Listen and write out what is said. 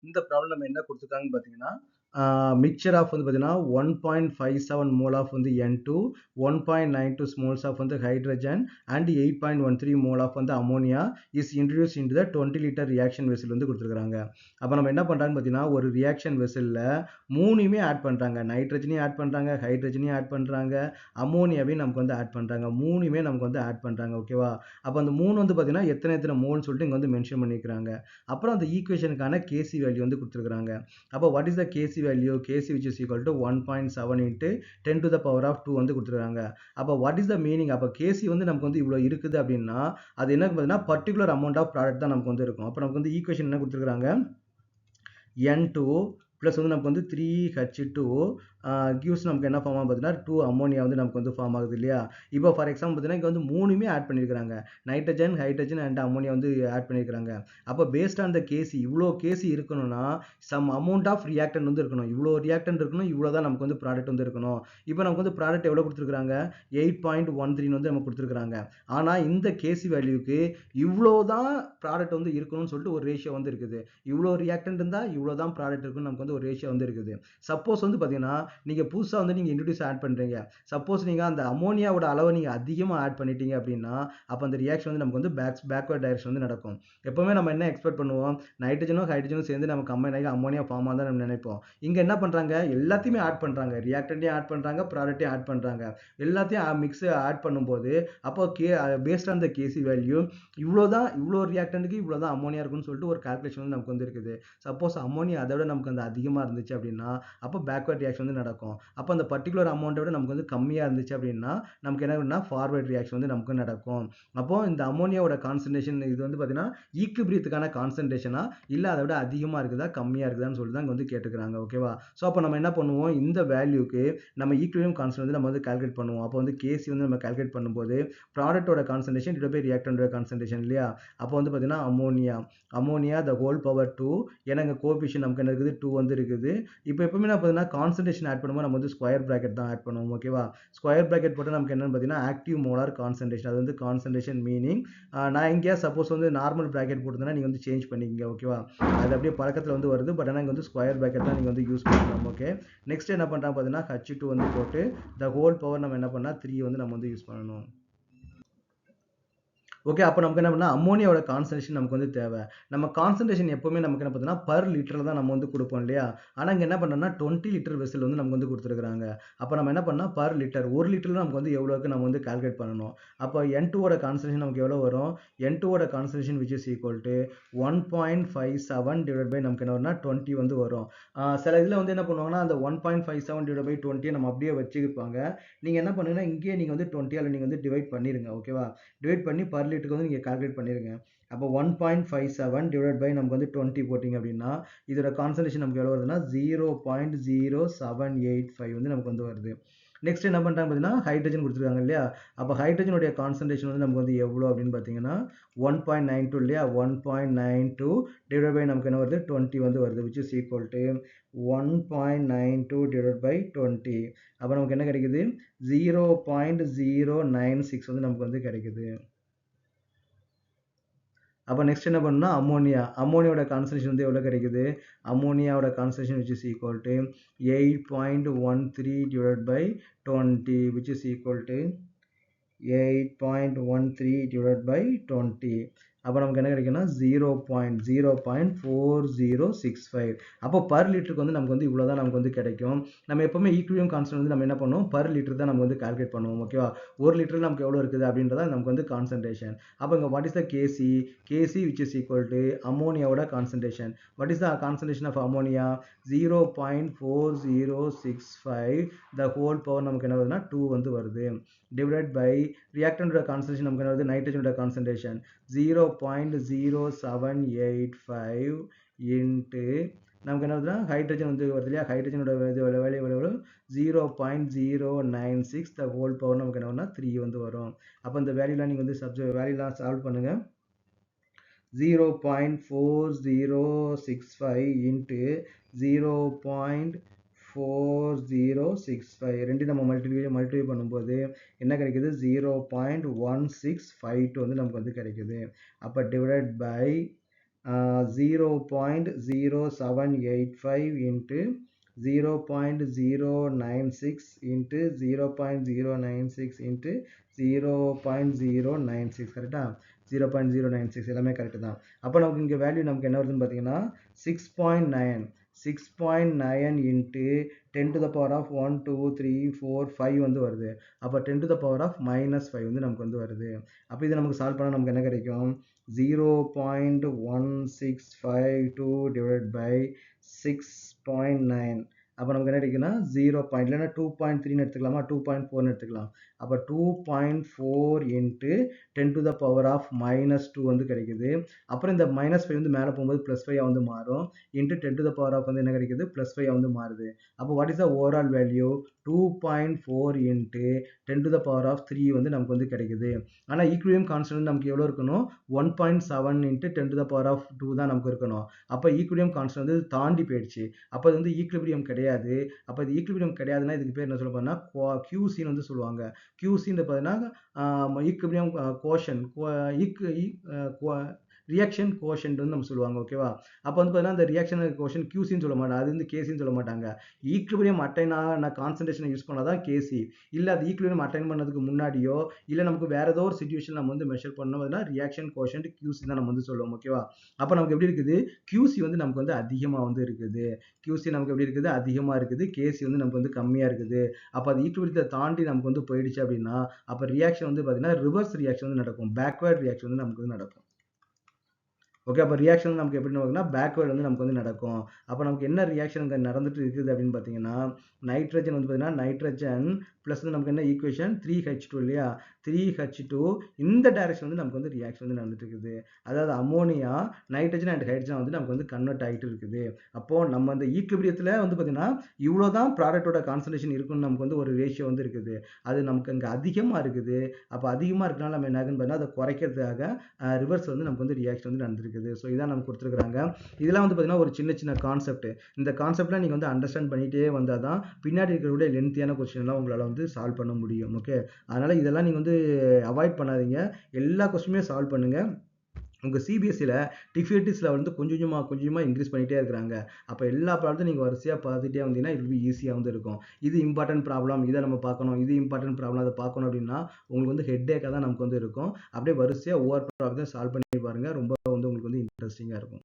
இந்த ப்ராப்ளம் நம்ம என்ன கொடுத்துருக்காங்கன்னு பார்த்தீங்கன்னா மிக்சர் ஆஃப் வந்து பார்த்தீங்கன்னா 1.57 மோல் ஆஃப் வந்து N2, 1.92 ஸ்மால்ஸ் ஆஃப் வந்து ஹைட்ரஜன் அண்ட் 8.13 மோல் ஆஃப் வந்து ammonia is introduce in the 20 litre reaction vessel வந்து கொடுத்துருக்காங்க. அப்போ நம்ம என்ன பண்ணுறாங்கன்னு பார்த்தீங்கன்னா ஒரு ரியாக்ஷன் வெசலில் மூணுமே ஆட் பண்ணுறாங்க, நைட்ரஜனையும் ஆட் பண்ணுறாங்க, ஹைட்ரஜனையும் ஆட் பண்ணுறாங்க, அமோனியாவையும் நமக்கு வந்து ஆட் பண்ணுறாங்க, மூணுமே நமக்கு வந்து ஆட் பண்ணுறாங்க. ஓகேவா? அப்போ அந்த மூணு வந்து பார்த்தீங்கன்னா எத்தனை மோல்னு சொல்லிட்டு இங்கே வந்து மென்ஷன் பண்ணிக்கிறாங்க. அப்புறம் அந்த ஈக்குவேஷனுக்கான கேசி வேல்யூ வந்து கொடுத்துருக்காங்க. அப்போ what is the KC value? KC which is equal to 1.7 into 10 to the power of 2 வந்து கொடுத்துருக்காங்க. அப்போ வாட் இஸ் த மீனிங்? அப்போ கேசி வந்து நமக்கு வந்து இவ்வளோ இருக்குது அப்படின்னா அது என்ன பார்த்தீங்கன்னா பர்டிகுலர் அமௌண்ட் ஆஃப் ப்ராடக்ட் தான் நமக்கு வந்து இருக்கும். அப்போ நமக்கு வந்து ஈக்குவேஷன் என்ன கொடுத்துருக்காங்க? N2 ப்ளஸ் வந்து நமக்கு வந்து 3H2 கிவ்ஸ் நமக்கு என்ன ஃபார்ம் ஆகும் பார்த்தீங்கன்னா 2 அமோனியா வந்து நமக்கு வந்து ஃபார்ம் ஆகுது இல்லையா? இப்போ ஃபார் எக்ஸாம்பிள் பார்த்தீங்கன்னா இங்கே வந்து மூணுமே ஆட் பண்ணியிருக்காங்க, நைட்ரஜன், ஹைட்ரஜன் அண்ட் அமோனியா வந்து ஆட் பண்ணியிருக்காங்க. அப்போ பேஸ்ட் ஆன் த கேசி இவ்வளோ கேசி இருக்கணும்னா சம் அமௌண்ட் ஆஃப் ரியாக்டன் வந்து இருக்கணும், இவ்வளோ ரியாக்டன் இருக்கணும், இவ்வளோ தான் நமக்கு வந்து ப்ராடக்ட் வந்து இருக்கணும். இப்போ நமக்கு வந்து ப்ராடக்ட் எவ்வளோ கொடுத்துருக்காங்க? 8.13 வந்து நமக்கு கொடுத்துருக்காங்க. ஆனால் இந்த கேசி வேல்யூக்கு இவ்வளோ தான் ப்ராடக்ட் வந்து இருக்கணும்னு சொல்லிட்டு ஒரு ரேஷியோ வந்து இருக்குது. இவ்வளோ ரியாக்டன் இருந்தால் இவ்வளோ தான் ப்ராடக்ட் இருக்குன்னு நமக்கு வந்து ஒரு ரேஷியோ வந்து இருக்குது. சப்போஸ் வந்து பார்த்தீங்கன்னா நீங்கள் புதுசாக வந்து நீங்கள் இன்ட்ரடியூஸ் ஆட் பண்ணுறீங்க, சப்போஸ் நீங்கள் அந்த அமோனியாவோட அளவை நீங்கள் அதிகமாக ஆட் பண்ணிட்டீங்க அப்படின்னா அப்போ அந்த ரியாக்ஷன் வந்து நமக்கு வந்து பேக்வர்ட் டைரக்ஷன் வந்து நடக்கும். எப்போவுமே நம்ம என்ன எக்ஸ்பெக்ட் பண்ணுவோம்? நைட்ரஜனும் ஹைட்ரஜனும் சேர்ந்து நமக்கு கம்பைன் ஆகி அமோனியா ஃபார்ம் ஆகுதான் நம்ம நினைப்போம். இங்கே என்ன பண்ணுறாங்க? எல்லாத்தையுமே ஆட் பண்ணுறாங்க, ரியாக்டண்ட்டையும் ஆட் பண்ணுறாங்க, ப்ராடக்ட்டையும் ஆட் பண்ணுறாங்க. எல்லாத்தையும் மிக்ஸ் ஆட் பண்ணும்போது அப்போ based on the KC value இவ்வளோ ரியாக்டண்ட்டுக்கு இவ்வளோ தான் அமோனியா இருக்குன்னு சொல்லிட்டு ஒரு கால்குலேஷன் வந்து நமக்கு வந்து இருக்குது. சப்போஸ் அமோனியா அதை விட நமக்கு அந்த அதிகமாக இருந்துச்சு அப்படின்னா அப்போ பேக்வர்ட் ரியாக்ஷன் வந்து நடக்கும். அப்போ அந்த பர்டிகுலர் அமௌண்ட்டை விட நமக்கு வந்து கம்மியாக இருந்துச்சு அப்படின்னா நமக்கு என்ன பண்ணா ஃபார்வர்ட் ரியாக்ஷன் வந்து நமக்கு நடக்கும். அப்போ இந்த அமோனியாவோட கான்சன்ட்ரேஷன் இது வந்து பார்த்தீங்கன்னா ஈக்குபிரியத்துக்கான கான்சன்ட்ரேஷனா இல்லை அதை விட அதிகமாக இருக்குதா கம்மியாக இருக்குதான்னு சொல்லிட்டு தான் இங்கே வந்து கேட்டுக்கிறாங்க. ஓகேவா? ஸோ அப்போ நம்ம என்ன பண்ணுவோம்? இந்த வேல்யூக்கு நம்ம ஈக்குவிலிபிரியம் கான்ஸ்டன்ட் வந்து நம்ம வந்து கால்குலேட் பண்ணுவோம். அப்போ வந்து கேசி வந்து நம்ம கால்குலேட் பண்ணும்போது ப்ராடக்ட்டோட கான்சன்ட்ரேஷன் டிவைட் பை ரியாக்டண்டோட கான்சன்ட்ரேஷன் இல்லையா? அப்போ வந்து பார்த்தீங்கன்னா அமோனியா த ஹோல் பவர் 2, ஏன்னா இங்கே கோஎஃபிஷியன்ட் நமக்கு என்ன இருக்குது? 2 வந்து இருக்குது. இப்போ எப்பவுமே நான் பார்த்தீங்கன்னா கான்சன்ட்ரேஷன் ஆட் பண்ணும்போது நம்ம வந்து ஸ்கொயர் பிராக்கெட் தான் ஆட் பண்ணுவோம். ஓகேவா? ஸ்கொயர் பிராக்கெட் போட்டால் நமக்கு என்னன்னு பார்த்தீங்கன்னா ஆக்டிவ் மோலார் கான்சன்ட்ரேஷன், அது வந்து கான்சன்ட்ரேஷன் மீனிங். நான் இங்கே சப்போஸ் வந்து நார்மல் பிராக்கெட் போட்டுருந்தேன்னா நீங்கள் வந்து சேஞ்ச் பண்ணிக்கங்க. ஓகேவா? அது அப்படியே பழக்கத்தில் வந்து வருது, பட் ஆனால் இங்கே வந்து ஸ்கொயர் பிராக்கெட் தான் நீங்கள் வந்து யூஸ் பண்ணலாம். ஓகே, நெக்ஸ்ட் என்ன பண்ணுறாங்க பார்த்தீங்கன்னா H2 வந்து போட்டு த ஹோல் பவர் நம்ம என்ன பண்ணால் 3 வந்து நம்ம வந்து யூஸ் பண்ணணும். ஓகே, அப்போ நமக்கு என்ன பண்ணால் அமோனியாவோட கான்சன்ட்ரேஷன் நமக்கு வந்து தேவை. நம்ம கான்சன்ட்ரேஷன் எப்பவுமே நமக்கு என்ன பார்த்தீங்கன்னா பர் லிட்டரில் தான் நம்ம வந்து கொடுப்போம் இல்லையா? ஆனால் இங்கே என்ன பண்ணோம்னா 20 லிட்டர் வெசல் வந்து நமக்கு வந்து கொடுத்துருக்காங்க. அப்போ நம்ம என்ன பண்ணால் பர் லிட்டர் ஒரு லிட்டரில் நமக்கு வந்து எவ்வளோக்கு நம்ம வந்து கால்குலேட் பண்ணணும். அப்போ N2ஓட கான்சன்ட்ரேஷன் நமக்கு எவ்வளோ வரும்? N2ஓட concentration which is equal to 1.57 divide by நமக்கு என்ன வரும்னா 20 வந்து வரும். சில இதில் வந்து என்ன பண்ணுவாங்கன்னா அந்த 1.57 டிவைட் பை 20 நம்ம அப்படியே வச்சுருப்பாங்க. நீங்கள் என்ன பண்ணுங்கன்னா இங்கேயே நீங்கள் வந்து 20ஆல் நீங்கள் வந்து டிவைட் பண்ணிடுங்க. ஓகேவா? டிவைட் பண்ணி பர் லிட்டருக்கு வந்து நீங்கள் கால்குலேட் பண்ணிடுங்க. அப்போ 1.57 டிவைட் பை நமக்கு வந்து 20 போட்டிங்க அப்படின்னா இதோட கான்சன்ட்ரேஷன் நமக்கு எவ்வளோ வருதுன்னா 0.0785 வந்து நமக்கு வந்து வருது. நெக்ஸ்ட் என்ன பண்ணுறாங்க பார்த்தீங்கன்னா ஹைட்ரஜன் கொடுத்துருக்காங்க இல்லையா? அப்போ ஹைட்ரஜனுடைய கான்சன்ட்ரேஷன் வந்து நமக்கு வந்து எவ்வளோ அப்படின்னு பார்த்தீங்கன்னா 1.92 இல்லையா? 1.92 டிவைட் பை நமக்கு என்ன வருது? 20 வந்து வருது, which is equal to 1.92 divide by 20. அப்போ நமக்கு என்ன கிடைக்குது? 0.096 வந்து நமக்கு வந்து கிடைக்குது. அப்போ நெக்ஸ்ட் என்ன பண்ணணும்னா அமோனியாவோட கான்சன்ட்ரேஷன் வந்து எவ்வளோ கிடைக்குது? அமோனியாவோட concentration which is equal to 8.13 divide by 20 which is equal to 8.13 divided by 20. அப்போ நமக்கு என்ன கிடைக்குன்னா 0.4065. அப்போ பர் லிட்டருக்கு வந்து நமக்கு வந்து இவ்வளோ தான் நமக்கு வந்து கிடைக்கும். நம்ம எப்பவுமே ஈக்குவிலிபிரியம் கான்ஸ்டன்ட் வந்து நம்ம என்ன பண்ணுவோம்? பர் லிட்டர் தான் நம்ம வந்து கால்குலேட் பண்ணுவோம். ஓகேவா? ஒரு லிட்டர் நமக்கு எவ்வளோ இருக்குது அப்படின்றத நமக்கு வந்து கான்சன்ட்ரேஷன். அப்போ இங்கே what is the KC which is equal to அமோனியாவோட concentration. What is the concentration of ammonia? 0.4065 the whole power நமக்கு என்ன வருதுன்னா 2 வந்து வருது, டிவைட் பை ரியாக்டண்டோட கான்சன்ட்ரேஷன் நமக்கு என்ன வருது? நைட்ரஜனோட கான்சன்ட்ரேஷன் 0.0785 இன்ட்டு நமக்கு என்ன வருதுன்னா ஹைட்ரஜன் வந்து வருது இல்லையா? ஹைட்ரஜனோட வேல்யூ எவ்வளோ? 0.096 த ஹோல் பவர் நமக்கு என்ன வரும்னா 3 வந்து வரும். அப்போ இந்த வேல்யூலாம் நீங்கள் வந்து வேல்யூலாம் சால்வ் பண்ணுங்க. 0.4065 இன்ட்டு 0.4065 ரெண்டு நம்ம மல்டிப்ளை பண்ணும்போது என்ன கிடைக்குது? 0.1652 வந்து நமக்கு வந்து கிடைக்குது. அப்போ divide by 0.0785 into 0.096 into 0.096 into 0.096 கரெக்டா 0.096 எல்லாமே கரெக்ட் தான். அப்போ நமக்கு இங்கே வேல்யூ நமக்கு என்ன வருதுன்னு பார்த்தீங்கன்னா 6.9 into 10 to the power of 1 2 3 4 5 வந்து வருது. அப்போ 10 to the power of -5 வந்து நமக்கு வந்து வருது. அப்போ இதை நமக்கு சால்வ் பண்ணால் நமக்கு என்ன கிடைக்கும் 0.1652 divided by 6.9. அப்போ நமக்கு என்ன கிடைக்குன்னா 0. இல்லைன்னா 2.3 எடுத்துக்கலாமா 2.4 எடுத்துக்கலாம். அப்போ 2.4 into 10 to the power of -2 வந்து கிடைக்குது. அப்புறம் இந்த -5 வந்து மேலே போகும்போது +5 வந்து மாறும். into 10 to the power of வந்து என்ன கிடைக்குது +5 வந்து மாறுது. அப்போ what is the overall value 2.4 into 10 to the power of 3 வந்து நமக்கு வந்து கிடைக்குது. ஆனால் ஈக்குவிலிபிரியம் கான்ஸ்டன்ட் நமக்கு எவ்வளோ இருக்கணும் 1.7 into 10 to the power of 2 தான் நமக்கு இருக்கணும். அப்போ ஈக்குவிலிபிரியம் கான்ஸ்டன்ட் வந்து தாண்டி போயிடுச்சு. அப்போ அது வந்து ஈக்குவிலிபிரியம் கிடையாது. அப்போ இது ஈக்குவிலிபிரியம் கிடையாதுன்னா இதுக்கு பேர் என்ன சொல்ல போனா QCன்னு வந்து சொல்லுவாங்க. QCன்னு பார்த்தீங்கன்னா ஈக்குவிலிபிரியம் கோஷன் ரியாக்ஷன் கோஷன்ட் வந்து நம்ம சொல்லுவாங்க. ஓகேவா. அப்போ வந்து பார்த்தீங்கன்னா அந்த ரியாக்ஷன் கோஷன் QCன்னு சொல்ல மாட்டாங்க. அது வந்து KCன்னு சொல்ல மாட்டாங்க. ஈக்குவிலிபிரியம் அட்டைன் ஆன கான்சன்ட்ரேஷனை யூஸ் பண்ணாதான் KC. இல்லை அது ஈக்குவிலிபிரியம் அட்டைன் பண்ணதுக்கு முன்னாடியோ இல்லை நமக்கு வேற ஏதோ ஒரு சிச்சுவேஷன் நம்ம வந்து மெஷர் பண்ணோம்னா ரியாக்ஷன் கோஷன்ட் QC தான் நம்ம வந்து சொல்லுவோம். ஓகேவா. அப்போ நமக்கு எப்படி இருக்குது QC வந்து நமக்கு வந்து அதிகமாக வந்து இருக்குது. QC நமக்கு எப்படி இருக்குது அதிகமாக இருக்குது. KC வந்து நமக்கு வந்து கம்மியாக இருக்குது. அப்போ அது ஈக்குவிலிபிரியத்தை தாண்டி நமக்கு வந்து போயிடுச்சு அப்படின்னா அப்போ ரியாக்ஷன் வந்து பார்த்தீங்கன்னா ரிவர்ஸ் ரியாக்ஷன் வந்து நடக்கும். பேக்வேர்ட் ரியாக்ஷன் வந்து நமக்கு வந்து நடக்கும். ஓகே. அப்போ ரியாக்ஷன் நமக்கு எப்படி நடக்கும்னா பேக்வேர்டு வந்து நமக்கு வந்து நடக்கும். அப்போ நமக்கு என்ன ரியாக்ஷன் இங்கே நடந்துட்டு இருக்குது அப்படின்னு பார்த்தீங்கன்னா நைட்ரஜன் வந்து பார்த்தீங்கன்னா நைட்ரஜன் ப்ளஸ் வந்து நமக்கு என்ன ஈக்குவேஷன் 3H2 இல்லையா 3H2 இந்த டைரக்ஷன் வந்து நமக்கு வந்து ரியாக்ஷன் வந்து நடந்துட்டு இருக்குது. அதாவது அமோனியா நைட்ரஜன் அண்ட் ஹைட்ரஜன் வந்து நமக்கு வந்து கன்வெர்ட் ஆகிட்டு இருக்குது. அப்போ நம்ம அந்த ஈக்குவிலிபிரியத்தில் வந்து பார்த்தீங்கன்னா இவ்வளோதான் ப்ராடக்டோட கான்சன்ட்ரேஷன் இருக்குன்னு நமக்கு வந்து ஒரு ரேஷியோ வந்து இருக்குது. அது நமக்கு அங்கே அதிகமாக இருக்குது. அப்போ அதிகமாக இருக்கனால நம்ம என்ன ஆகுன்னு பார்த்தீங்கன்னா அதை குறைக்கிறதுக்காக ரிவர்ஸ் வந்து நமக்கு வந்து ரியாக்ஷன் வந்து நடந்திருக்குது. ஸோ இதான் நமக்கு கொடுத்துருக்காங்க. இதெல்லாம் வந்து பார்த்தீங்கன்னா ஒரு சின்ன சின்ன கான்செப்ட். இந்த கான்செப்ட்லாம் நீங்கள் வந்து அண்டர்ஸ்டாண்ட் பண்ணிகிட்டே வந்தால் தான் பின்னாடி இருக்கக்கூடிய லென்த்தியான கொஸ்டின்லாம் உங்களால் வந்து சால்வ் பண்ண முடியும். ஓகே. அதனால் இதெல்லாம் நீங்கள் வந்து அவாய்ட் பண்ணாதீங்க. எல்லா கொஸ்டினுமே சால்வ் பண்ணுங்கள். உங்கள் சிபிஎஸ்சியில் டிஃபிகல்ட்டிஸில் வந்து கொஞ்சம் கொஞ்சமாக இன்க்ரீஸ் பண்ணிகிட்டே இருக்கிறாங்க. அப்போ எல்லா ப்ராப்ளத்தையும் நீங்கள் வரிசையாக பார்த்துட்டே வந்தீங்கன்னா இது ஈஸியாக வந்து இருக்கும். இது இம்பார்ட்டன்ட் ப்ராப்ளம் இதை நம்ம பார்க்கணும், இது இம்பார்ட்டன்ட் ப்ராப்ளம் அதை பார்க்கணும் அப்படின்னா உங்களுக்கு வந்து ஹெட்டேக்காக தான் நமக்கு வந்து இருக்கும். அப்படியே வரிசையாக ஒவ்வொரு ப்ராப்ளத்தையும் சால்வ் பண்ணி பாருங்கள். ரொம்ப வந்து உங்களுக்கு வந்து இன்ட்ரெஸ்டிங்காக இருக்கும்.